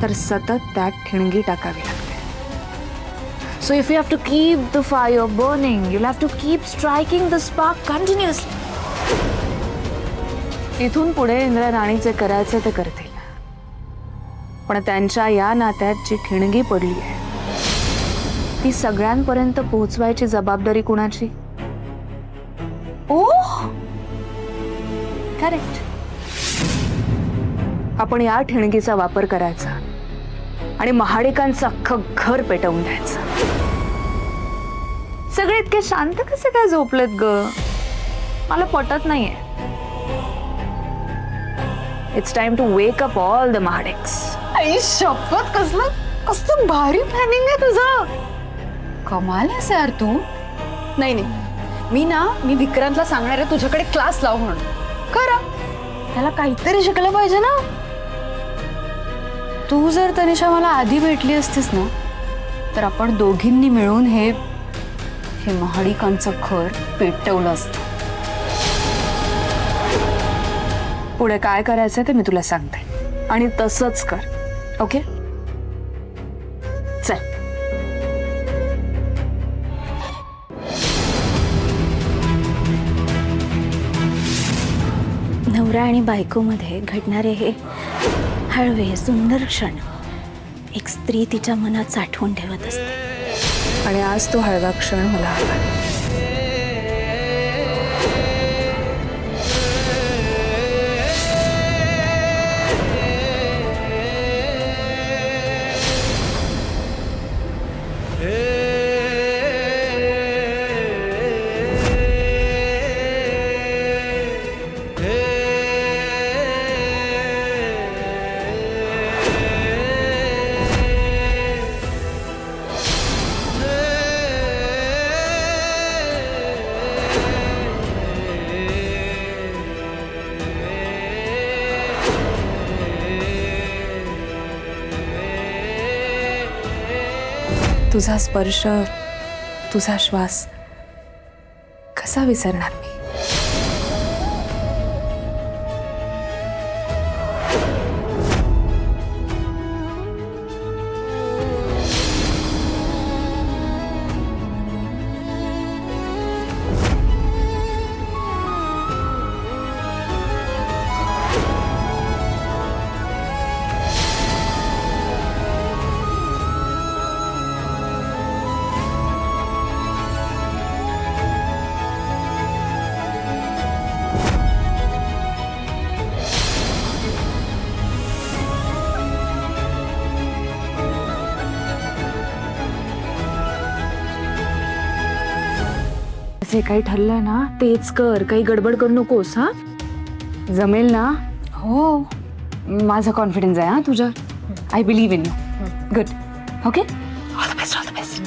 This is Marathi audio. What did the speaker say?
तर सतत त्यात ठिणगी टाकावी लागते. So if you have to keep the fire burning, you have to keep striking the spark continuously. इथून पुढे इंद्राणीचे करायचे ते करतील, पण त्यांच्या या नात्यात जी ठिणगी पडली आहे ती सगळ्यांपर्यंत पोहोचवायची जबाबदारी कुणाची? ओह, करेक्ट. आपण या ठिणगीचा वापर करायचा आणि महाडिकांचं अख्खं घर पेटवून द्यायचं. सगळे इतके शांत कसे काय झोपलेत ग? मला पटत नाहीये. It's time to wake up all the Mahadiks. आई शपथ, कसलं भारी प्लॅनिंग आहे तुझं. कमाल आहेस यार तू. नाही, मी विक्रांतला सांगणार आहे तुझ्याकडे क्लास लाव म्हणून. करा, त्याला काहीतरी शिकलं पाहिजे ना. तू जर तनिषा मला आधी भेटली असतीस ना, तर आपण दोघींनी मिळून हे महाडिकांचं घर पेटवलं असतं. पुढे काय करायचं ते मी तुला सांगते आणि तसंच कर. ओके, चल. नवरा आणि बायकोमध्ये घडणारे हे हळवे सुंदर क्षण एक स्त्री तिच्या मनात साठवून ठेवत असते. आणि आज तो हळवा क्षण मला हवा. तुझा स्पर्श, तुझा श्वास कसा विसरणार मी? जे काही ठरलंय ना तेच कर, काही गडबड करू नकोस. हा, जमेल ना? हो, माझा कॉन्फिडन्स आहे हा तुझ्यावर. I believe in you. Good. Okay, all the best, all the best.